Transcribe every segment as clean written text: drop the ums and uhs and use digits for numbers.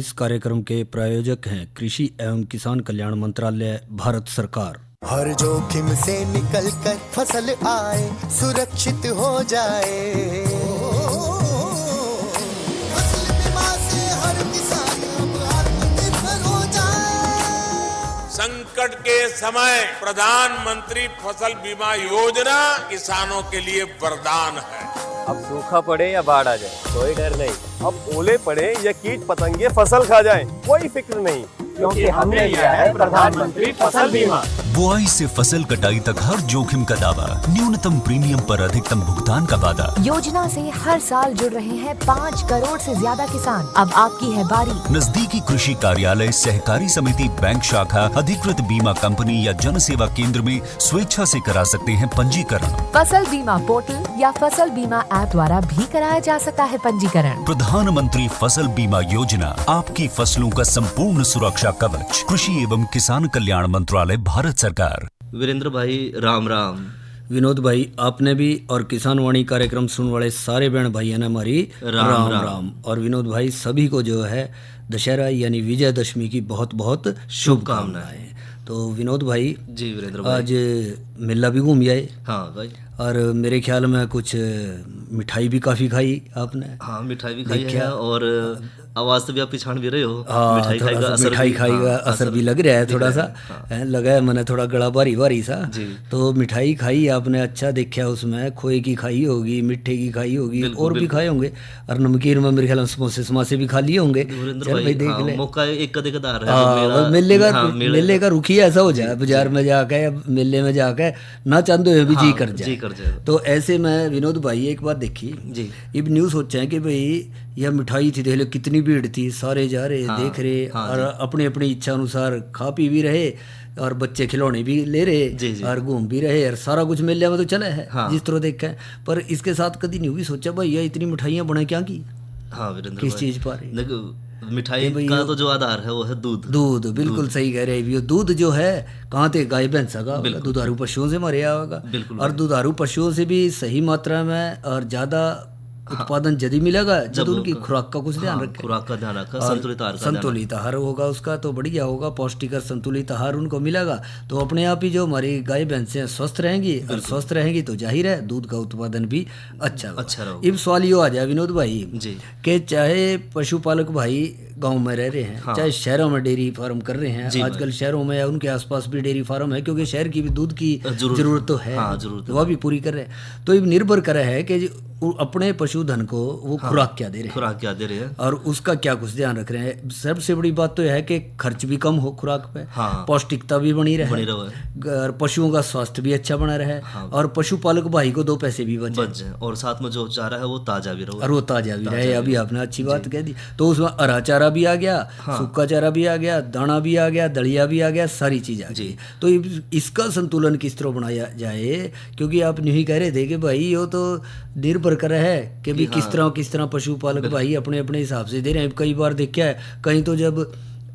इस कार्यक्रम के प्रायोजक हैं कृषि एवं किसान कल्याण मंत्रालय, भारत सरकार। हर जोखिम से निकल कर फसल आए, सुरक्षित हो जाए। फसल बीमा से हर किसान अब आत्मनिर्भर हो जाए। संकट के समय प्रधानमंत्री फसल बीमा योजना किसानों के लिए वरदान है। अब सूखा पड़े या बाढ़ आ जाए कोई डर नहीं, अब ओले पड़े या कीट पतंगे फसल खा जाए कोई फिक्र नहीं, क्योंकि हमने लिया है प्रधानमंत्री फसल बीमा। बुआई से फसल कटाई तक हर जोखिम का दावा, न्यूनतम प्रीमियम पर अधिकतम भुगतान का वादा। योजना से हर साल जुड़ रहे हैं 5 करोड़ से ज्यादा किसान। अब आपकी है बारी। नजदीकी कृषि कार्यालय, सहकारी समिति, बैंक शाखा, अधिकृत बीमा कंपनी या जन सेवा केंद्र में स्वेच्छा से करा सकते हैं पंजीकरण। फसल बीमा पोर्टल या फसल बीमा ऐप द्वारा भी कराया जा सकता है पंजीकरण। प्रधानमंत्री फसल बीमा योजना, आपकी फसलों का संपूर्ण सुरक्षा कवच। कृषि एवं किसान कल्याण मंत्रालय, भारत सरकार। वीरेंद्र भाई राम राम। विनोद भाई, आपने भी और किसान वाणी कार्यक्रम सुनने वाले सारे बहन भाई ने हमारी राम राम। और विनोद भाई, सभी को जो है दशहरा यानी विजयदशमी की बहुत बहुत शुभकामनाएं। तो विनोद भाई जी, वीरेंद्र भाई, आज मेला भी घूम आए। हाँ भाई। और मेरे ख्याल में कुछ मिठाई भी काफ़ी खाई आपने। हाँ, मिठाई भी खाई है और आवाज़ से भी आप पिछाड़ भी रहे हो। हाँ, मिठाई खाएगा असर भी लग रहा है, थोड़ा सा लगा है मैंने, थोड़ा गला भारी भारी सा। तो मिठाई खाई आपने, अच्छा देखा उसमें खोए की खाई होगी, मिठे की खाई होगी, और भी खाए होंगे, और नमकीन में मेरे ख्याल में समोसे समासे भी खा लिए होंगे। चल भाई देख ले, मौका एक कदेकदार है। मेले का रुखी ऐसा हो जाए, बाजार में जाके मेले में जाके ना चाहते हुए भी जी कर जाए। तो ऐसे में विनोद भाई एक बात देखी जी, अब न्यूज़ सोचा है कि भाई यह मिठाई थी, देख लो कितनी भीड़ थी, सारे जा रहे देख रहे और अपनी अपनी इच्छा अनुसार खा पी भी रहे, और बच्चे खिलौने भी ले रहे और घूम भी रहे, और सारा कुछ मेले में तो चला है जिस तरह देखा है। पर इसके साथ कभी नहीं भी सोचा भाई यह इतनी मिठाइयाँ बने क्या की, किस चीज़ पर? मिठाई का तो जो आधार है वो है दूध। दूध बिल्कुल सही कह रहे हैं। दूध जो है कहाँ थे, गाय भैंस का, दुधारू पशुओं से मरे होगा, और दुधारू पशुओं से भी सही मात्रा में और ज़्यादा उत्पादन यदि मिलेगा जब उनकी खुराक का कुछ ध्यान रखें, खुराक का ध्यान रखा, संतुलित आहार होगा उसका तो बढ़िया होगा, पौष्टिक और संतुलित आहार उनको मिलेगा तो अपने आप ही जो हमारी गाय भैंसें स्वस्थ रहेंगी, और स्वस्थ रहेंगी तो जाहिर है दूध का उत्पादन भी अच्छा होगा। अब सवाल ये आ जाए विनोद भाई कि चाहे पशुपालक भाई गांव में रह रहे हैं, चाहे शहरों में डेयरी फार्म कर रहे हैं, आजकल शहरों में या उनके आसपास भी डेयरी फार्म है, क्योंकि शहर की भी दूध की जरूरत तो है, वह भी पूरी कर रहे हैं। तो ये निर्भर कर रहा है कि अपने पशुधन को वो खुराक क्या दे रहे हैं, और उसका क्या कुछ ध्यान रख रहे हैं। सबसे बड़ी बात तो यह है कि खर्च भी कम हो खुराक पे, पौष्टिकता भी बनी रहे, और पशुओं का स्वास्थ्य भी अच्छा बना रहे, और पशुपालक भाई को 2 पैसे भी बच जाए, और साथ में जो चारा है वो ताजा भी रहे। अभी आपने अच्छी बात कह दी। तो उसमें हरा चारा भी आ गया, सूखा चारा भी आ गया, दाना भी आ गया, दलिया भी आ गया, सारी चीज आ गई। तो इसका संतुलन किस तरह बनाया जाए, क्योंकि आप नहीं कह रहे थे कि भाई ये तो निर्भर कर है कि भी किस तरह पशुपालक भाई अपने अपने हिसाब से दे रहे हैं। कई बार देखा है कहीं तो जब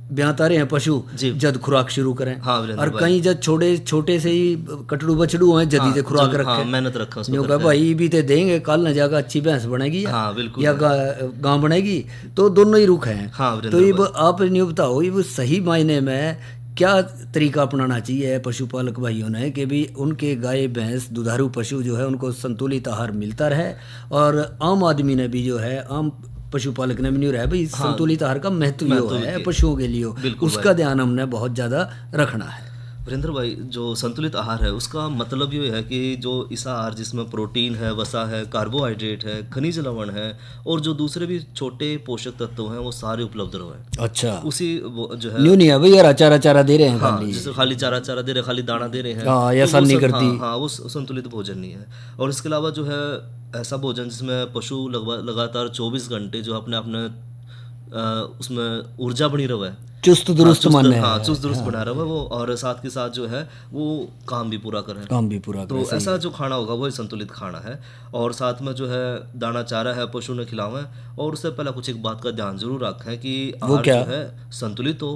ब्याता रहे हैं पशु जद खुराक शुरू करें, और कहीं जब छोटे से ही कटड़ू बछड़ू हैं जदी से खुराक रखे, मेहनत रखा भाई भी तो देंगे, कल न जाकर अच्छी भैंस बनेगी या गांव बनेगी, तो दोनों ही रुख हैं। तो ये आप नहीं बताओ ये सही मायने में क्या तरीका अपनाना चाहिए पशुपालक भाइयों ने कि भी उनके गाय भैंस दुधारू पशु जो है उनको संतुलित आहार मिलता रहे, और आम आदमी ने भी जो है, आम पशुपालक ने भी नहीं रहा भाई संतुलित आहार का महत्व है पशुओं के लिए, उसका ध्यान हमने बहुत ज़्यादा रखना है। वीरेंद्र भाई, जो संतुलित आहार है उसका मतलब ये है कि जो इस आहार जिसमें प्रोटीन है, वसा है, कार्बोहाइड्रेट है, खनिज लवण है, और जो दूसरे भी छोटे पोषक तत्व हैं वो सारे उपलब्ध रहे। अच्छा, उसी जो है न्यू नहीं है भाई यार, चारा दे रहे हैं, जैसे खाली चारा दे रहे हैं, खाली दाना दे रहे हैं, ऐसा नहीं करती। वो संतुलित भोजन नहीं है। और इसके अलावा जो है ऐसा भोजन जिसमें पशु लगातार 24 घंटे जो अपने उसमें ऊर्जा बनी रहा है, चुस्त दुरुस्त बना रहा है वो, और साथ के साथ जो है वो काम भी पूरा करे। तो ऐसा जो खाना होगा वो संतुलित खाना है, और साथ में जो है दाना चारा है पशु ने खिलावे, और उससे पहले कुछ एक बात का ध्यान जरूर रखें कि आहार जो है संतुलित हो,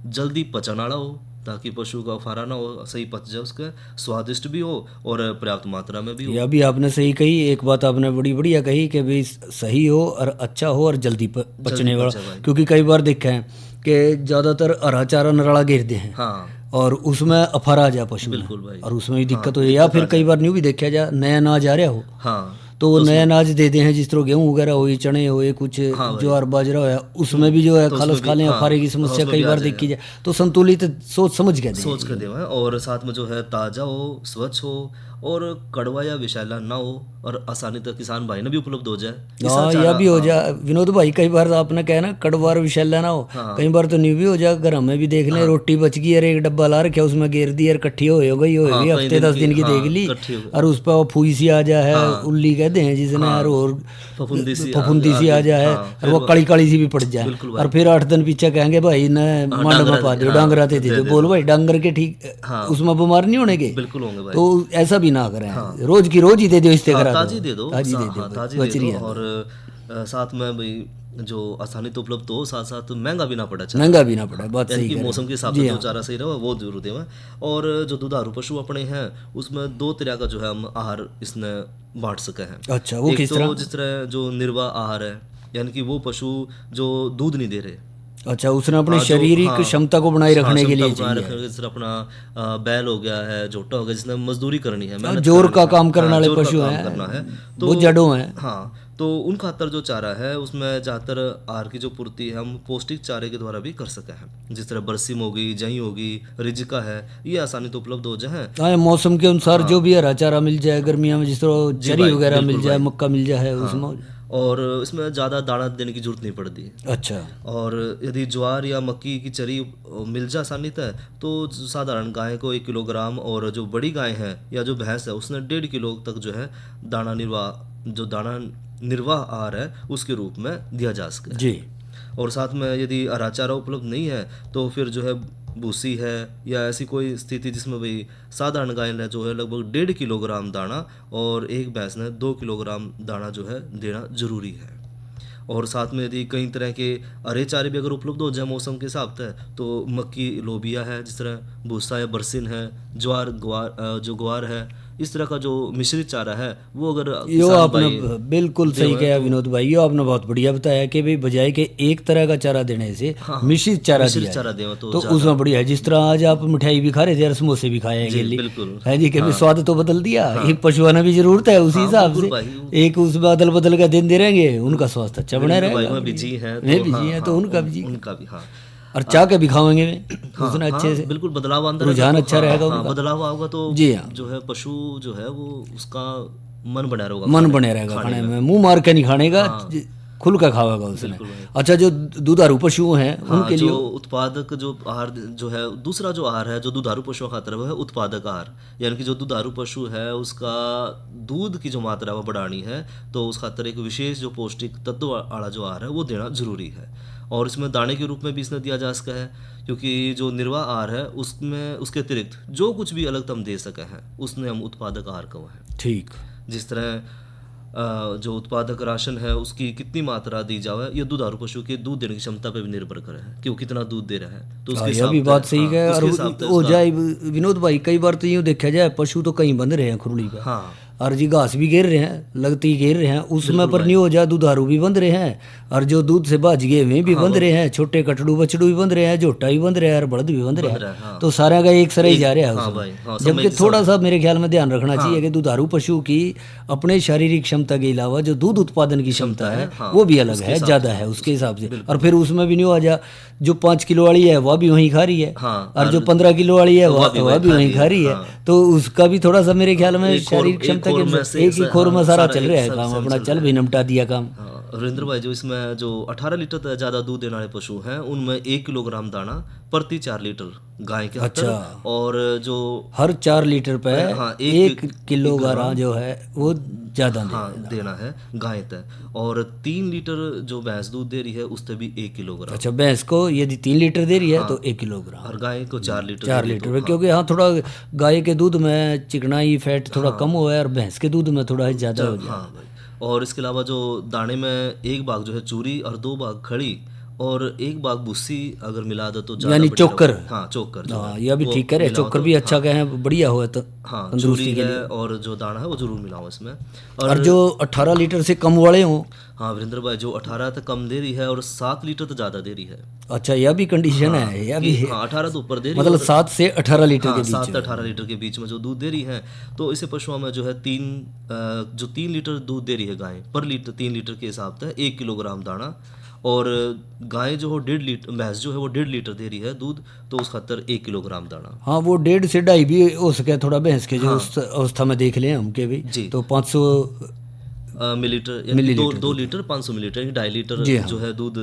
जल्दी पचने वाला हो, ताकि पशु का फारा ना हो, सही पच जाए, उसका स्वादिष्ट भी हो और पर्याप्त मात्रा में भी हो। यह भी आपने सही कही। एक बात आपने बड़ी बढ़िया कही कि भाई सही हो और अच्छा हो और जल्दी पचने वाला। क्योंकि कई बार देखा है कि ज़्यादातर हरा चारा नराला घेरते हैं हाँ और उसमें अफरा जा पशु में, बिल्कुल भाई। और उसमें भी दिक्कत हो, या फिर कई बार न्यू भी देखा जा नया अनाज आ रहा हो हाँ तो वो नया अनाज देते हैं, जिस तरह गेहूं वगैरह हो, चने हो, कुछ ज्वार बाजरा हो, उसमें भी जो है खालस खा लें, अफारे की समस्या कई बार देखी जाए। तो संतुलित सोच समझ के दें, सोच कर देवा है, और साथ में जो है ताज़ा हो, स्वच्छ हो और कड़वा या विषैला ना हो और आसानी तक किसान भाई ने भी उपलब्ध हो जाए। हाँ यह भी हो जाए विनोद भाई। कई बार आपने कहा ना कड़वा और विषैला ना हो, कई बार तो न्यू भी हो जाए। घर में भी देख लें, रोटी बच गई और एक डब्बा ला रखा उसमें घेर दी और इकट्ठी हो गई हफ्ते 10 दिन की देख ली, और उस पर फूई सी आ जाए, उल्ली कहते हैं जिसने, और फफूंदी सी आ जाए और वो काली काली सी भी पड़ जाए, और फिर 8 दिन पीछे कहेंगे भाई ने मांड में पा दो, डांगर आते थे, बोल भाई डांगर के ठीक उसमें बीमार नहीं होने के। बिल्कुल होंगे भाई। तो ऐसा भी ना करें, रोज की रोज ही दे दो, इस्ते करा ताजी दे दो, ताजी ताजी दे दो, और साथ में भाई जो आसानी तो उपलब्ध हो, साथ साथ महंगा भी ना पड़े, महंगा भी ना पड़े, बात सही है। मौसम के हिसाब से जो चारा सही रहा वो जरूर देवा। और जो दुधारू पशु अपने हैं उसमें 2 तरह का जो है हम आहार इसमें बांट सके हैं। अच्छा, वो किस तरह? जिस तरह जो निर्वाह आहार है, यानी कि वो पशु जो दूध नहीं दे रहे, अच्छा, उसने अपनी शारीरिक क्षमता को बनाए रखने के लिए जैसे अपना बैल हो गया है, जोटा हो गया, जिसने मजदूरी करनी है, जोर का काम करने वाले पशु हैं, तो वो जड़ों हैं। हाँ, तो उन खातर जो चारा है उसमें ज़्यादातर आहार की जो पूर्ति है हम पौष्टिक चारे के द्वारा भी कर सके हैं। जिस तरह बरसीम होगी, जई होगी, रिजिका है, ये आसानी तो उपलब्ध हो जाए। हाँ, मौसम के अनुसार जो भी हरा चारा मिल जाए, गर्मियों में जिस तरह चरी वगैरह मिल जाए, मक्का मिल जाए उसमें, और इसमें ज़्यादा दाना देने की जरूरत नहीं पड़ती है। अच्छा, और यदि ज्वार या मक्की की चरी मिल जाए आसानी तक, तो साधारण गाय को 1 किलोग्राम, और जो बड़ी गाय है या जो भैंस है उसने 1.5 किलो तक जो है दाना निर्वाह आहार है उसके रूप में दिया जा सके जी। और साथ में यदि हरा चारा उपलब्ध नहीं है तो फिर जो है भूसी है या ऐसी कोई स्थिति जिसमें भाई साधारण गाय ने जो है लगभग 1.5 किलोग्राम दाना और एक भैंस ने 2 किलोग्राम दाना जो है देना जरूरी है। और साथ में यदि कई तरह के हरे चारे भी अगर उपलब्ध हो जाए मौसम के हिसाब से, तो मक्की लोबिया है, जिस तरह भूसा या बरसिन है, ज्वार ग्वार है, इस तरह का जो मिश्रित चारा है वो अगर यो आपने बिल्कुल सही कहा विनोद भाई, यो आपने बहुत बढ़िया बताया कि भाई बजाय के एक तरह का चारा देने से मिश्रित चारा दिया तो उसमें बढ़िया है। जिस तरह आज आप मिठाई भी खा रहे थे और समोसे भी खाए हैं जी, कि स्वाद तो बदल दिया, एक पशुओं ने भी जरूरत है उसी हिसाब से, एक उसमें अदल बदल का दिन दे रहेंगे, उनका स्वास्थ्य अच्छा बना रहेगा, बिजी है तो उनका भी हाँ, और चाह के भी खाएंगे उसने अच्छे से, बिल्कुल बदलाव अंदर रुझान अच्छा रहेगा, बदलाव आएगा तो जी हाँ, जो है पशु जो है वो उसका मन बना रहेगा, खाने में, मुंह मार के नहीं खाने का, खुल का खाएगा उसने। अच्छा, जो दुधारू पशु हैं उनके लिए उत्पादक जो आहार जो है, दूसरा जो आहार है जो दुधारू पशुओं खातर वो है उत्पादक आहार, यानी कि जो दुधारू पशु है उसका दूध की जो मात्रा वो बढ़ानी है, तो उस खातर एक विशेष जो पौष्टिक तत्व वाला जो आहार है वो देना जरूरी है। और इसमें दाने के रूप में भी इसने दिया जा सका है, क्योंकि जो निर्वाह आहार है उसमें उसके अतिरिक्त जो कुछ भी अलग हम दे सके हैं उसने हम उत्पादक आहार कहा है। ठीक, जिस तरह जो उत्पादक राशन है उसकी कितनी मात्रा दी जाए, ये दुधारू पशु के दूध देने की क्षमता पर भी निर्भर करे है कि वो कितना दूध दे रहा है, तो उसके हिसाब से बात सही है। और हो जाए विनोद भाई, कई बार तो यूँ देखा जाए पशु तो कहीं बंध रहे हैं खुरड़ी पे, हाँ, और जी घास भी घेर रहे हैं, लगती घेर रहे हैं, उसमें पर नहीं हो जाए दुधारू भी बंध रहे हैं, और जो दूध से भाज गए वे भी बंध रहे हैं, छोटे कटड़ू बछड़ू भी बंध रहे हैं, झोटा भी बंध रहा है और बड़द भी बंध रहे हैं, तो सारा का एक सरा ही जा रहा है। जबकि थोड़ा सा मेरे ख्याल में ध्यान रखना चाहिए कि दुधारू पशु की अपने शारीरिक क्षमता के अलावा जो दूध उत्पादन की क्षमता है वो भी अलग है, ज्यादा है उसके हिसाब से, और फिर उसमें भी नहीं हो जा जो 5 किलो वाली है वह भी वहीं खा रही है, और जो 15 किलो वाली है वह भी वहीं खा रही है, तो उसका भी थोड़ा सा मेरे ख्याल में शारीरिक क्षमता के एक ही खोर में सारा चल रहा है काम, अपना चल भी निपटा दिया काम। रविंद्र भाई, जो इसमें जो 18 लीटर तक ज़्यादा दूध देने वाले पशु हैं उनमें 1 किलोग्राम दाना प्रति 4 लीटर गाय के, अच्छा, और जो हर 4 लीटर पे 1 किलोग्राम जो है वो ज़्यादा देना है गाय तक, और 3 लीटर जो भैंस दूध दे रही है उससे भी 1 किलोग्राम। अच्छा, भैंस को यदि 3 लीटर दे रही है तो 1 किलोग्राम, और गाय को 4 लीटर क्योंकि हाँ थोड़ा गाय के दूध में चिकनाई फैट थोड़ा कम हुआ है और भैंस के दूध में थोड़ा ज़्यादा हो जाए। और इसके अलावा जो दाने में 1 भाग जो है चूरी और 2 भाग खड़ी और एक बाग भूसी अगर मिला दो तो ज्यादा यानी बढ़िया चोकर। होगा। हाँ चोकर जो हाँ है, यह भी वो ठीक है, मिलाओ चोकर तो- भी अच्छा हाँ, कहे, बढ़िया हो तो हाँ तंदुरुस्ती चूरी के है लिए। और जो दाना है वो जरूर मिलाओ इसमें। और जो 18 लीटर से कम वाले हों, हाँ वीरेंद्र भाई, जो 18 तक कम दे रही है और 7 लीटर तो ज्यादा दे रही है। अच्छा यह भी कंडीशन है, यह भी हाँ 18 तो ऊपर दे रही है मतलब और- 7 से 18 लीटर हाँ, के बीच 7 में। से 18 लीटर के बीच में जो दूध दे रही है, तो इसे पशुओं में जो है 3 लीटर दूध दे रही है गाय पर लीटर, 3 लीटर के हिसाब से 1 किलोग्राम दाना। और गाय जो हो 1.5 लीटर, भैंस जो है वो 1.5 लीटर दे रही है दूध, तो उस खातर 1 किलोग्राम दाना। हाँ वो 1.5 से 2.5 भी हो सके थोड़ा भैंस के, जो उस अवस्था में देख लें हमके भी जी। तो 500 मिलीलीटर यानी 2 लीटर 500 मिलीलीटर यानी 2.5 लीटर जी हाँ। जो है दूध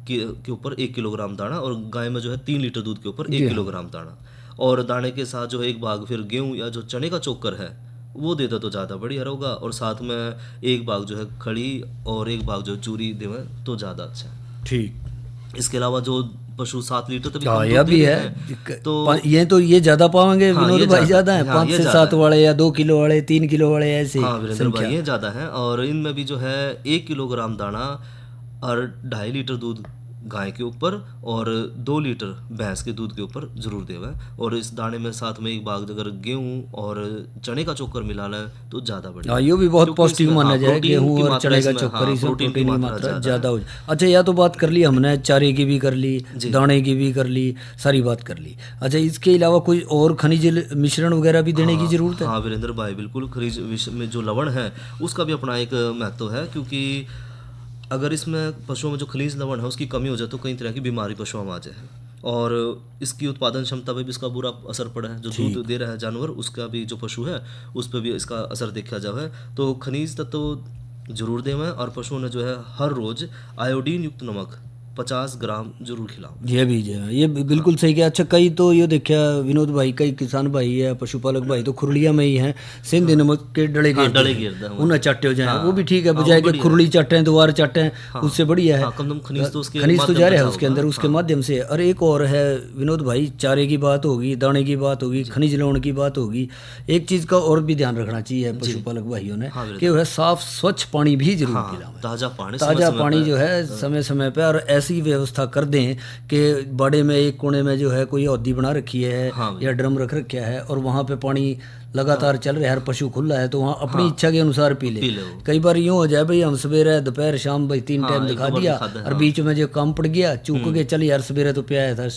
के ऊपर 1 किलोग्राम दाना, और गाय में जो है 3 लीटर दूध के ऊपर 1 किलोग्राम दाना। और दाने के साथ जो है एक भाग फिर गेहूं या जो चने का चोकर है वो दे दो तो ज़्यादा बढ़िया होगा, और साथ में एक भाग जो है खड़ी और एक भाग जो चूरी देवे तो ज़्यादा अच्छा है। ठीक। इसके अलावा जो पशु 7 लीटर तक हाँ कम यह दूध भी दे है रहे हैं, तो ये ज्यादा पाएंगे हाँ, विनोद ये भाई, ज्यादा- ज्यादा है हाँ, 5 ये से ज्यादा 7 वाले या 2 किलो वाले 3 किलो वाले ऐसे हाँ वीरेंद्र संख्या। भाई ये ज़्यादा है। और इनमें भी जो है 1 किलोग्राम दाना और 2.5 लीटर दूध गाय के ऊपर और 2 लीटर भैंस के दूध के ऊपर जरूर देवे। और इस दाने में साथ में एक भाग अगर गेहूं और चने का चोकर मिला लें तो ज़्यादा बढ़िया। हाँ ये भी बहुत क्योंकि पौष्टिक इसमें, माना हाँ, जाए, प्रोटीन गेहूं की और मात्रा चने का इसमें, चोकर, हाँ, इसमें प्रोटीन की मात्रा ज़्यादा ज़्यादा हो। अच्छा यह तो बात कर ली हमने, चारे की भी कर ली, दाने की भी कर ली, सारी बात कर ली। अच्छा इसके अलावा कोई और खनिज मिश्रण वगैरह भी देने की जरूरत है? हाँ वीरेंद्र भाई बिल्कुल, खनिज में जो लवण है उसका भी अपना एक महत्व है, क्योंकि अगर इसमें पशुओं में जो खनिज लवण है उसकी कमी हो जाए तो कई तरह की बीमारी पशुओं में आ जाए, और इसकी उत्पादन क्षमता पे भी इसका बुरा असर पड़ा है। जो दूध दे रहा है जानवर, उसका भी जो पशु है उस पर भी इसका असर देखा जाए। तो खनिज तत्व जरूर देवें, और पशुओं ने जो है हर रोज आयोडीन युक्त नमक 50 ग्राम जरूर खिलाओ। ये भी ये बिल्कुल सही किया। अच्छा कई तो ये देखा विनोद भाई, कई किसान भाई है, पशुपालक भाई तो खुरलिया में ही हैं, सिंध नमक के डले हाँ, डले गिरते गिरते हैं, हैं उन्हें चाटे हो जाए, हाँ, वो भी ठीक है, हाँ, बजाय वो कि बढ़िया खुरली चाटें द्वार चाटें, उससे बढ़िया है। हाँ, कम से कम खनिज तो उसके खनिज तो माध्यम जा से रहा है जाओगा। उसके अंदर, उसके माध्यम से। और एक और है विनोद भाई, चारे की बात होगी, दाने की बात होगी, खनिज लवण की बात होगी, एक चीज़ का और भी ध्यान रखना चाहिए पशुपालक भाइयों ने कि वह साफ स्वच्छ पानी भी जरूर पिलाएं। ताज़ा पानी, ताज़ा पानी जो है समय समय पे, और ऐसी व्यवस्था कर दें कि बाड़े में एक कोने में जो है कोई हौदी बना रखी है या ड्रम रख रखा है, और वहाँ पे पानी लगातार चल रहा है, हर पशु खुला है तो वहाँ अपनी इच्छा के अनुसार पी ले। कई बार यूँ हो जाए भाई हम सवेरे दोपहर शाम भाई 3 टाइम दिखा दिया, और बीच में जो काम पड़ गया चूक के, चल यार सवेरे तो पियाया था,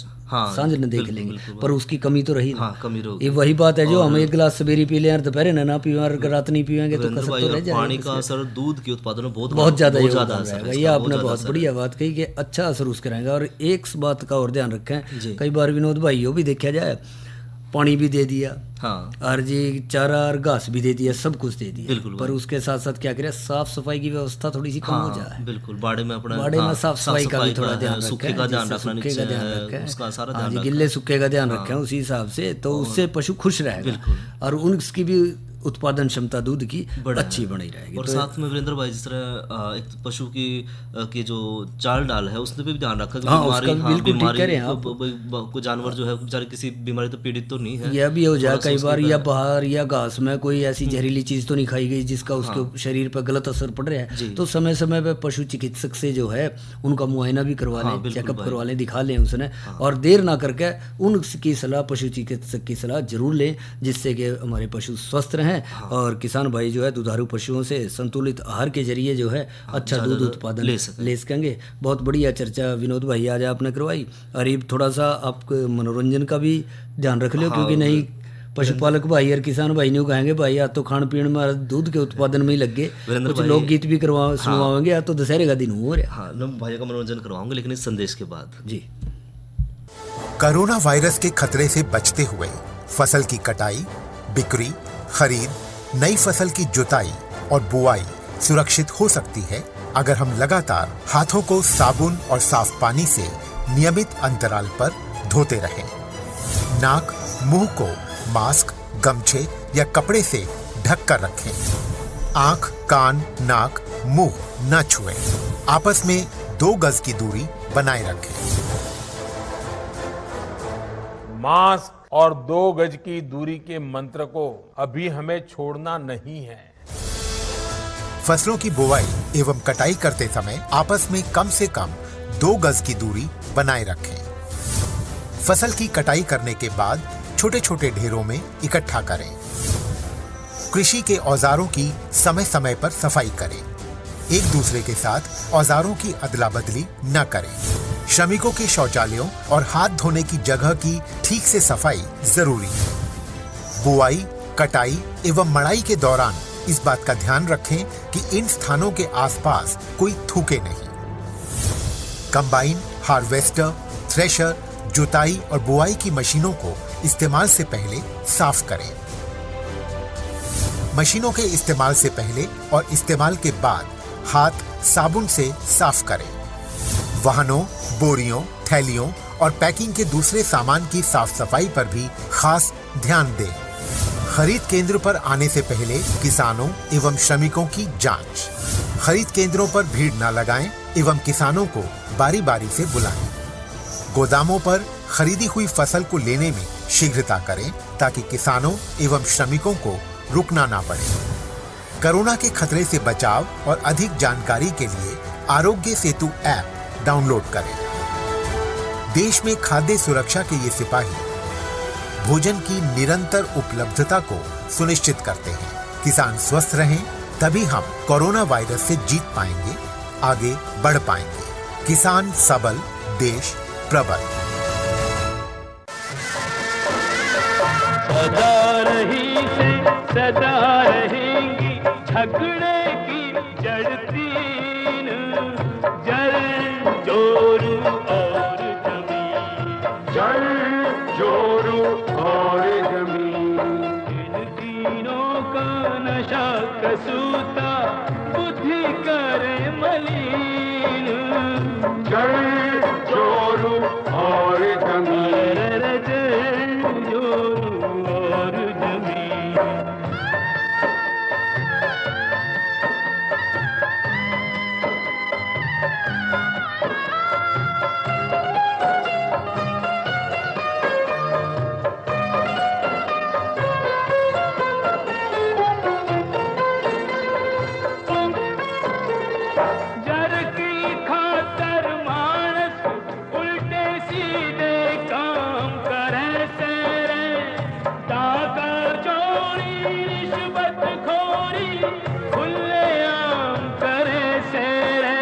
सांझ ने देख लेंगे, पर उसकी कमी तो रही ना। ये वही बात है जो हम एक गिलास सवेरे पी लें और दोपहर ना पी, और रात नहीं पियेंगे तो कसर तो रह जाएगा। पानी का असर दूध के उत्पादन में बहुत ज़्यादा ज़्यादा रहेगा। ये आपने बहुत बढ़िया बात कही कि अच्छा असर उसका रहेगा। और एक बात का और ध्यान रखें, कई बार विनोद भाई वो भी देखा जाए, पानी भी दे दिया, हाँ, और जी चारा और घास भी दे दिया, सब कुछ दे दिया, बिल्कुल, पर उसके साथ साथ क्या करें, साफ सफाई की व्यवस्था थोड़ी सी कम हो जाए। बिल्कुल, बाड़े में अपना बाड़े में साफ सफाई का भी थोड़ा ध्यान रखें, सूखे का ध्यान रखना, सूखे का ध्यान रखें, उसका सारा हाँ ध्यान जी, गिल्ले सूखे का ध्यान रखें उसी हिसाब से, तो उससे पशु खुश रहेगा और उनकी भी उत्पादन क्षमता दूध की अच्छी बनी रहेगी। और साथ में वीरेंद्र भाई जिस तरह एक पशु की जो चाल डाल है उसने भी ध्यान रखा कि कोई जानवर जो है बेचारे किसी बीमारी तो पीड़ित तो नहीं है। यह भी हो जाए कई बार, या बाहर या घास में कोई ऐसी जहरीली चीज तो नहीं खाई गई जिसका उसके शरीर पर गलत असर पड़ रहा है, तो समय समय पर पशु चिकित्सक से जो है उनका मुआयना भी करवा लें, चेकअप करवा लें, दिखा लें उसने, और देर ना करके उनकी सलाह, पशु चिकित्सक की सलाह जरूर लें, जिससे कि हमारे पशु स्वस्थ रहें और किसान भाई जो है दुधारू पशुओं से संतुलित आहार के जरिए जो है अच्छा दूध उत्पादन ले सकेंगे। बहुत बढ़िया चर्चा विनोद भाई आज आपने करवाई। और ये थोड़ा सा आप मनोरंजन का भी ध्यान रख लो, क्योंकि नहीं पशुपालक भाई और किसान भाई ने कहेंगे भाई आज तो खान पीन में दूध के उत्पादन में ही लग गए, कुछ लोकगीत भी सुनवाएंगे, आज तो दशहरे का दिन हो रहा है। हाँ, भाई का मनोरंजन करवाऊंगे, लेकिन इस संदेश के बाद जी। कोरोना वायरस के खतरे से बचते हुए फसल की कटाई, बिक्री, खरीद, नई फसल की जुताई और बुआई सुरक्षित हो सकती है अगर हम लगातार हाथों को साबुन और साफ पानी से नियमित अंतराल पर धोते रहें। नाक, मुंह को मास्क, गमछे या कपड़े से ढक कर रखें। आंख, कान, नाक, मुंह न छुएं। आपस में 2 गज की दूरी बनाए रखें। मास्क और 2 गज की दूरी के मंत्र को अभी हमें छोड़ना नहीं है। फसलों की बुवाई एवं कटाई करते समय आपस में कम से कम 2 गज की दूरी बनाए रखें। फसल की कटाई करने के बाद छोटे छोटे ढेरों में इकट्ठा करें। कृषि के औजारों की समय समय पर सफाई करें। एक दूसरे के साथ औजारों की अदला बदली न करें। श्रमिकों के शौचालयों और हाथ धोने की जगह की ठीक से सफाई जरूरी है। बुआई, कटाई एवं मड़ाई के दौरान इस बात का ध्यान रखें कि इन स्थानों के आसपास कोई थूके नहीं। कंबाइन, हार्वेस्टर, थ्रेशर, जुताई और बुआई की मशीनों को इस्तेमाल से पहले साफ करें। मशीनों के इस्तेमाल से पहले और इस्तेमाल के बाद हाथ साबुन से साफ करें। वाहनों, बोरियों, थैलियों और पैकिंग के दूसरे सामान की साफ सफाई पर भी खास ध्यान दें। खरीद केंद्र पर आने से पहले किसानों एवं श्रमिकों की जांच। खरीद केंद्रों पर भीड़ न लगाएं एवं किसानों को बारी बारी से बुलाएं। गोदामों पर खरीदी हुई फसल को लेने में शीघ्रता करें ताकि किसानों एवं श्रमिकों को रुकना ना पड़े। कोरोना के खतरे से बचाव और अधिक जानकारी के लिए आरोग्य सेतु ऐप डाउनलोड करें। देश में खाद्य सुरक्षा के ये सिपाही भोजन की निरंतर उपलब्धता को सुनिश्चित करते हैं। किसान स्वस्थ रहें तभी हम कोरोना वायरस से जीत पाएंगे, आगे बढ़ पाएंगे। किसान सबल, देश प्रबल। सदा रही से सदा रहेंगी झगड़े की जड़ तीन, जड़ जोरू और जमीन, जड़ जोरू और जमीन। इन तीनों का नशा कसूता बुद्धि करे मलिन, जड़ जोरू और जमीन, जड़ जोरू और जमीन। जर की खातर मानस उल्टे सीधे काम करे तेरे, दागा चोरी रिश्वत खोरी खुलेआम करे तेरे।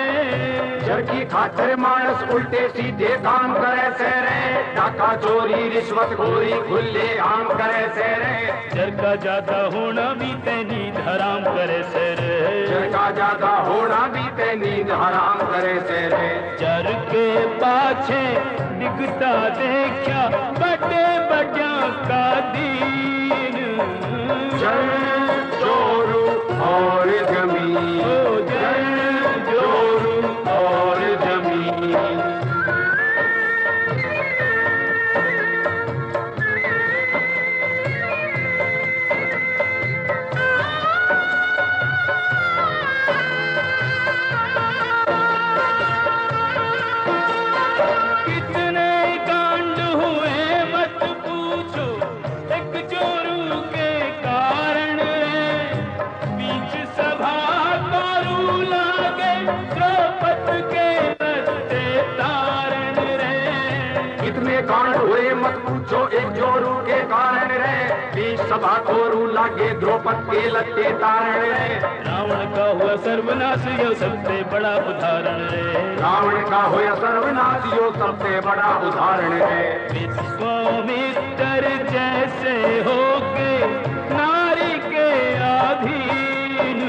जर की खातिर मानस उल्टे सीधे काम करे तेरे, डाका चोरी रिश्वत खोरी खुले आम करे तेरे। जर का ज्यादा होना भी नींद हराम करे तेरे, जर का ज्यादा होना भी नींद हराम करे तेरे। जर के पाछे दिखता देखा बड़े बड़ा का दीन, जड़ जोरू और जमीन, जड़ जोरू और जमीन। कितने कांड हुए मत पूछो एक चोरू के कारण है। बीच सभा करू लागे द्रौपद के रस्ते तारण रे। कितने कांड हुए मत पूछो एक जोरू के कारण रे। बीच सभा कोरू लागे द्रौपद के लत्ते तारण रे। रावण का हुआ सर्वनाश यो सबसे बड़ा उदाहरण रे। रावण का हुआ सर्वनाश यो सबसे बड़ा उदाहरण है। विश्वामित्र जैसे होके नारी के अधीन,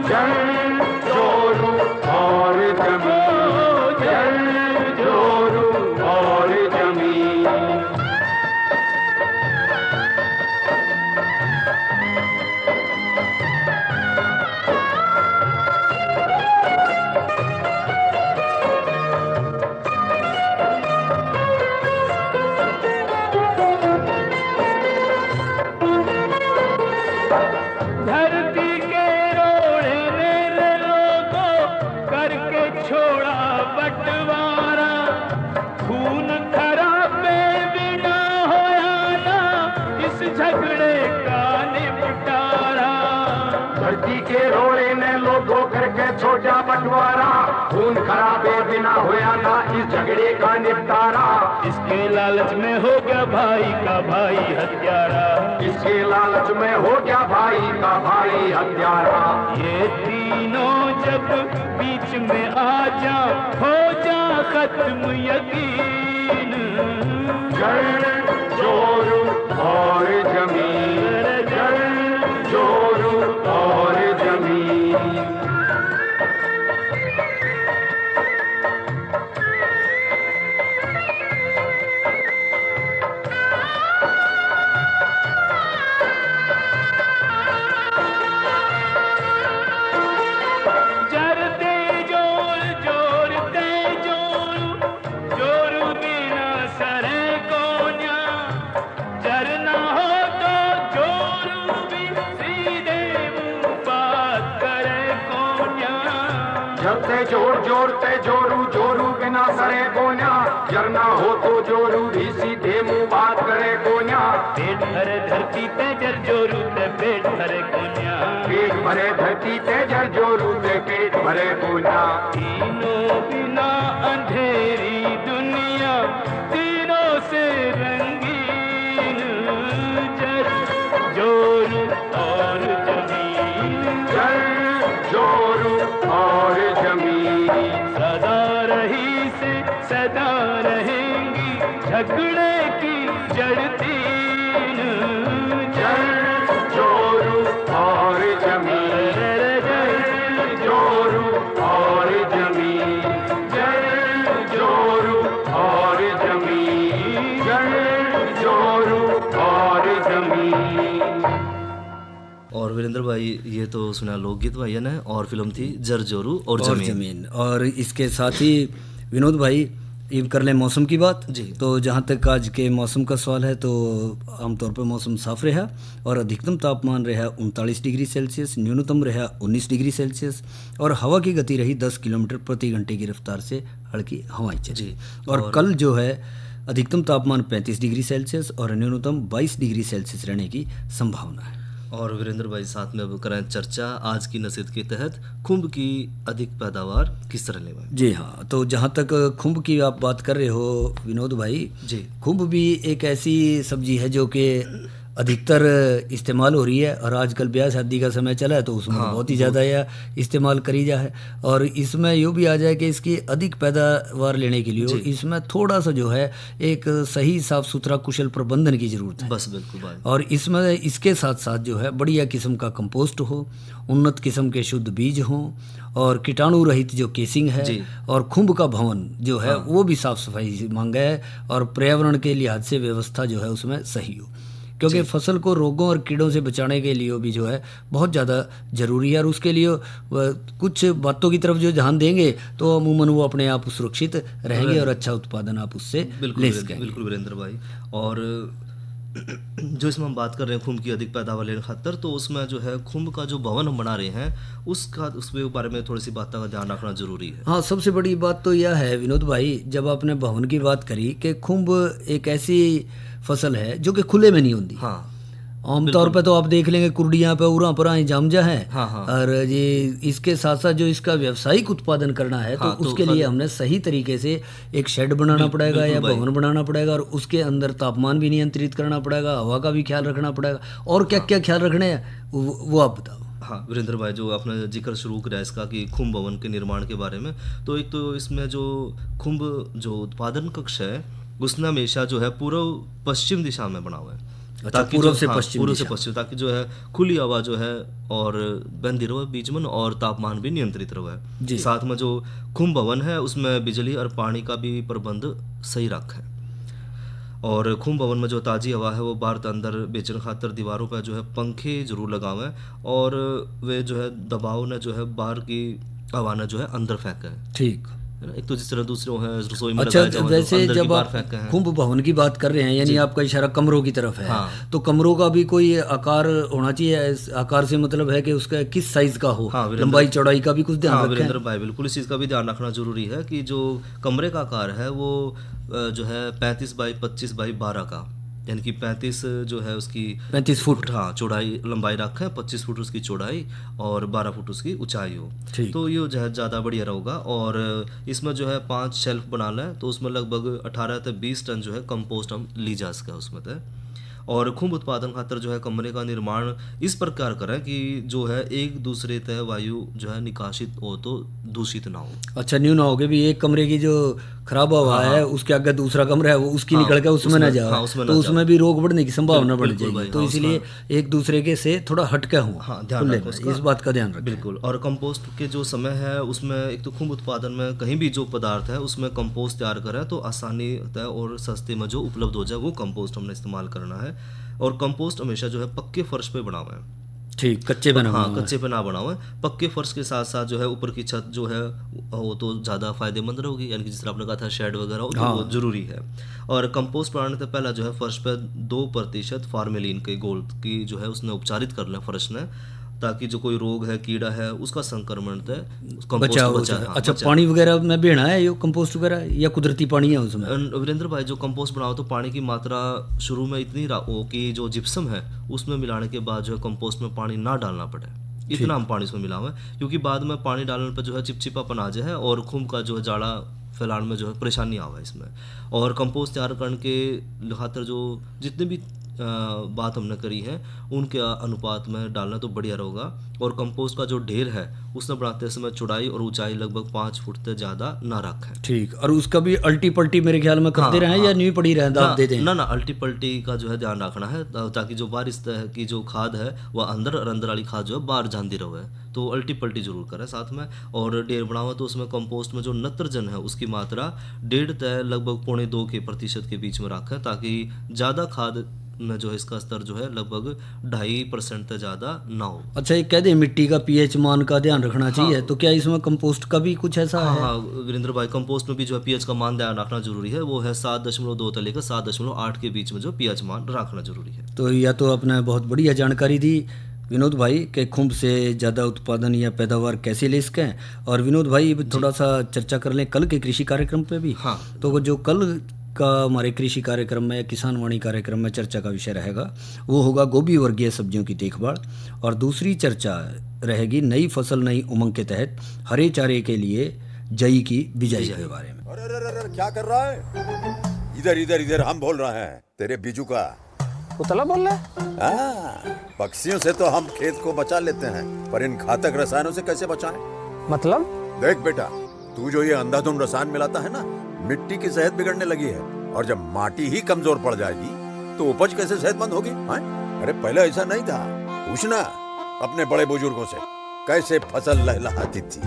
जड़ जोरू और जमीन, जड़ जोरू और जमीन। धरती के रोड़े ने लोगों करके छोड़ा बंटवारा। खून खराबे बिना होया ना इस झगड़े का निपटारा। धरती के रोड़े ने लोगों करके छोटा बंटवारा। खून खून खराबे बिना होया ना इस झगड़े का निपटारा। इसके लालच में हो गया भाई का भाई हत्यारा। इसके लालच में हो गया भाई का भाई हत्यारा। ये तीनों जब बीच में आ जा हो जा खत्म यकीन। जड़ जोरू और जमीन, जड़ जोरू और जमीन। जरते जोर जोरते जोरू जोरू बिना सरे कोन्या। जरना हो तो जोरू भी सीधे मुंह बात करे कोन्या। जरते जोर जोरते जोरू जोरू बिना सरे कोन्या। जरना हो तो जोरू भी सीधे मुंह बात करे कोन्या। पेट भरे धरती पे जर जोरू ते पेट भरे कोन्या। पेट भरे धरती ते जर जोरू ते पेट भरे कोन्या। तीनों बिना अंधेरी दुनिया तीनों से रंगीन। जर जोरू और जमीन, जड़ जोरू और जमीन। सदा रही से सदा रहेंगी झगड़े की जड़ तीन। जड़ जोरू और जमीन, जड़ जोरू और जमीन। जड़ जोरू और जमीन, जड़ जोरू और जमीन। और वीरेंद्र भाई ये तो सुना लोकगीत भाई है ना, और फिल्म थी जर जोरू और और जमीन। जमीन। और इसके साथ ही विनोद भाई ये कर लें मौसम की बात। जी। तो जहाँ तक आज के मौसम का सवाल है तो आमतौर पर मौसम साफ रहा और अधिकतम तापमान रहा 39 डिग्री सेल्सियस, न्यूनतम रहा 19 डिग्री सेल्सियस और हवा की गति रही 10 किलोमीटर प्रति घंटे की रफ्तार से हल्की हवाएं चली। जी। और कल जो है अधिकतम तापमान 35 डिग्री सेल्सियस और न्यूनतम 22 डिग्री सेल्सियस रहने की संभावना है। और वीरेंद्र भाई साथ में अब करें चर्चा आज की नसीहत के तहत खुम्ब की अधिक पैदावार किस तरह लेवाएं। जी हाँ, तो जहाँ तक खुम्ब की आप बात कर रहे हो विनोद भाई जी। खुम्ब भी एक ऐसी सब्जी है जो कि अधिकतर इस्तेमाल हो रही है और आजकल ब्याह शादी का समय चला है तो उसमें बहुत ही ज़्यादा यह इस्तेमाल करी जा है। और इसमें यूँ भी आ जाए कि इसकी अधिक पैदावार लेने के लिए इसमें थोड़ा सा जो है एक सही साफ सुथरा कुशल प्रबंधन की ज़रूरत है। बस बिल्कुल भाई। और इसमें इसके साथ साथ जो है बढ़िया किस्म का कंपोस्ट हो, उन्नत किस्म के शुद्ध बीज हों और कीटाणु रहित जो केसिंग है और खुम्ब का भवन जो है वो भी साफ सफाई मांगा है और पर्यावरण के लिहाज से व्यवस्था जो है उसमें सही हो, क्योंकि फसल को रोगों और कीड़ों से बचाने के लिए भी जो है बहुत ज़्यादा ज़रूरी है। और उसके लिए कुछ बातों की तरफ जो ध्यान देंगे तो अमूमन वो अपने आप सुरक्षित रहेंगे और अच्छा उत्पादन आप उससे ले सकेंगे। बिल्कुल वीरेंद्र भाई। और जो इसमें हम बात कर रहे हैं खुम्ब की अधिक पैदावार लेने खातर, तो उसमें जो है खुम्ब का जो भवन हम बना रहे हैं उसके बारे में थोड़ी सी बातों का ध्यान रखना जरूरी है। हाँ, सबसे बड़ी बात तो यह है विनोद भाई, जब आपने भवन की बात करी कि खुम्ब एक ऐसी फसल है जो कि खुले में नहीं होती। हाँ, आमतौर पे तो आप देख लेंगे कुर्डियाँ पे उरा पर जामजा है। हाँ। और ये इसके साथ साथ जो इसका व्यावसायिक उत्पादन करना है तो उसके लिए हमने सही तरीके से एक शेड बनाना पड़ेगा या भवन बनाना पड़ेगा और उसके अंदर तापमान भी नियंत्रित करना पड़ेगा, हवा का भी ख्याल रखना पड़ेगा। और क्या क्या ख्याल रखने हैं वो आप बताओ। हाँ वीरेंद्र भाई, जो आपने जिक्र शुरू किया इसका कि खुम्ब भवन के निर्माण के बारे में, तो एक तो इसमें जो खुम्ब जो उत्पादन कक्ष है उसने हमेशा जो है पूर्व पश्चिम दिशा में बना हुआ है। ताकि पूर्व से पश्चिम, ताकि जो है खुली हवा जो है और बंदी रहे बीजमन और तापमान भी नियंत्रित रहे। साथ में जो खुम्ब भवन है उसमें बिजली और पानी का भी प्रबंध सही रखा है। और खुम्ब भवन में जो ताज़ी हवा है वो बाहर अंदर बेचने खातर दीवारों पर जो है पंखे जरूर लगावे हैं और वे जो है दबाव ने जो है बाहर की हवा ने जो है अंदर फेंका है। ठीक, एक तो जिस तरह दूसरे हैं रसोई में। अच्छा, वैसे जब आप खुम्ब भवन की बात कर रहे हैं यानी आपका इशारा कमरों की तरफ है। हाँ। तो कमरों का भी कोई आकार होना चाहिए। आकार से मतलब है कि उसका किस साइज का हो। हाँ, लंबाई चौड़ाई का भी कुछ ध्यान रखें। वीरेंद्र भाई बिल्कुल इस चीज़ का भी ध्यान रखना जरूरी है कि जो कमरे का आकार है वो जो है 35 बाई 25 बाई 12 का यानी कि 35 जो है उसकी 35 फुट। हाँ, चौड़ाई लंबाई रखा है, 25 फुट उसकी चौड़ाई और 12 फुट उसकी ऊंचाई हो। तो ये जो है ज़्यादा बढ़िया रहेगा। और इसमें जो है 5 शेल्फ बनाना है, तो उसमें लगभग 18 से 20 टन जो है कंपोस्ट हम ली जा सके उसमें तय। और खुम्ब उत्पादन खातर जो है कमरे का निर्माण इस प्रकार करें कि जो है एक दूसरे तय वायु जो है निकासित हो तो दूषित ना हो। अच्छा, न्यू ना हो कि भी एक कमरे की जो खराब हवा है उसके आगे दूसरा कमरा है वो उसकी निकल के उसमें ना जाए, तो उसमें भी रोग बढ़ने की संभावना बढ़ जाएगी। तो इसलिए एक दूसरे के से थोड़ा हटके हो, ध्यान रखो इस बात का ध्यान रखें। बिल्कुल। और कंपोस्ट के जो समय है उसमें एक तो खुम्ब उत्पादन में कहीं भी जो पदार्थ है उसमें कंपोस्ट तैयार करें तो आसानी और सस्ते में जो उपलब्ध हो जाए वो कंपोस्ट हमने इस्तेमाल करना है। और कंपोस्ट हमेशा जो है पक्के फर्श पे बना हुआ है। ठीक, कच्चे पे ना कच्चे पे ना बना हुआ है। पक्के फर्श के साथ साथ जो है ऊपर की छत जो है वो तो ज़्यादा फायदेमंद रहेगी, यानी कि जिस तरह आपने कहा था शेड वगैरह हो तो वो जरूरी है। और कंपोस्ट बनाने से पहला जो है फर्श पे 2% फार्मेलिन के घोल की जो है उसने उपचारित कर लें फर्श ने, ताकि जो कोई रोग है कीड़ा है उसका संक्रमण बचा। अच्छा, पानी वगैरह में भेना है ये कंपोस्ट वगैरह या कुदरती पानी है उसमें? वीरेंद्र भाई, जो कंपोस्ट बनाओ तो पानी की मात्रा शुरू में इतनी हो कि जो जिप्सम है उसमें मिलाने के बाद जो है कंपोस्ट में पानी ना डालना पड़े, इतना हम पानी उसमें मिलाओ है, क्योंकि बाद में पानी डालने पर जो है चिपचिपापन आ जाए और खुम्ब का जो है जाड़ा फैलाने में जो है परेशानी आवा है इसमें। और कंपोस्ट तैयार करने के खातर जो जितने भी बात हमने करी है उनके अनुपात में डालना तो बढ़िया रहेगा। और कंपोस्ट का जो ढेर है उसने बनाते समय चौड़ाई और ऊंचाई लगभग 5 फुट से ज़्यादा ना रखें। ठीक। और उसका भी अल्टी पल्टी मेरे ख्याल में करते रहे या न्यू पड़ी रहे दाब देते हैं? ना अल्टी पल्टी का जो है ध्यान रखना है, ताकि जो बारिश की जो खाद है वह अंदर और अंदर वाली खाद जो है बाहर जाती रहे, तो अल्टी पल्टी जरूर करें साथ में। और ढेर बनाओ तो उसमें कंपोस्ट में जो नत्रजन है उसकी मात्रा 1.5 से लगभग 1.25% के बीच में रखें, ताकि ज़्यादा खाद में जो है इसका स्तर जो है लगभग 2.5% से ज़्यादा ना हो। अच्छा, ये कह दे मिट्टी का पीएच मान का ध्यान रखना चाहिए, तो क्या इसमें कंपोस्ट का भी कुछ ऐसा है? हाँ वीरेंद्र भाई, कंपोस्ट में भी जो है पीएच का मान ध्यान रखना जरूरी है, वो है 7.2 से लेकर 7.8 के बीच में जो पीएच मान रखना जरूरी है। तो यह तो आपने बहुत बढ़िया जानकारी दी विनोद भाई के खुम्ब से ज़्यादा उत्पादन या पैदावार कैसे ले सकें। और विनोद भाई थोड़ा सा चर्चा कर लें कल के कृषि कार्यक्रम पे भी। हाँ, तो जो कल का हमारे कृषि कार्यक्रम में या किसान वाणी कार्यक्रम में चर्चा का विषय रहेगा वो होगा गोभी वर्गीय सब्जियों की देखभाल। और दूसरी चर्चा रहेगी नई फसल नई उमंग के तहत हरे चारे के लिए जई की बिजाई के बारे में। अरे क्या कर रहा है? इधर हम बोल रहे हैं तेरे बीजू का पुतला बोल रहा है? पक्षियों से तो हम खेत को बचा लेते हैं, पर इन घातक रसायनों से कैसे बचाएं? मतलब? देख बेटा, तू जो ये अंधाधुंध रसायन मिलाता है ना, मिट्टी की सेहत बिगड़ने लगी है। और जब माटी ही कमजोर पड़ जाएगी तो उपज कैसे सेहतमंद होगी? अरे पहले ऐसा नहीं था। पूछना अपने बड़े बुजुर्गों से, कैसे फसल लहलहाती थी,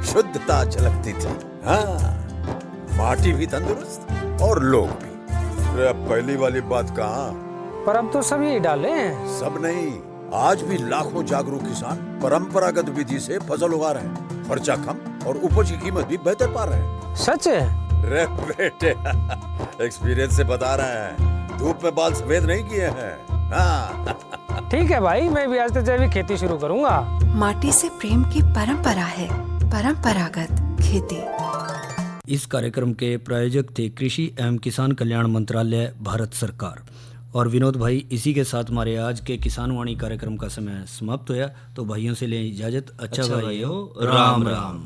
शुद्धता झलकती थी। हाँ, माटी भी तंदुरुस्त और लोग भी। अरे पहली वाली बात कहाँ? पर अब तो सब यही डाले हैं। सब नहीं, आज भी लाखों जागरूक किसान परंपरागत विधि से फसल उगा रहे हैं। खर्चा कम और उपज की कीमत भी बेहतर पा रहे हैं। सच है? रे बेटे, एक्सपीरियंस से बता रहे हैं, धूप में बाल सफेद नहीं किए हैं। हाँ। ठीक है भाई, मैं भी आज से जैविक खेती शुरू करूंगा। माटी से प्रेम की परंपरा है, परंपरागत खेती। इस कार्यक्रम के प्रायोजक थे कृषि एवं किसान कल्याण मंत्रालय, भारत सरकार। और विनोद भाई, इसी के साथ हमारे आज के किसान वाणी कार्यक्रम का समय समाप्त हुआ। तो भाइयों से लें इजाजत। अच्छा भाइयों, राम राम।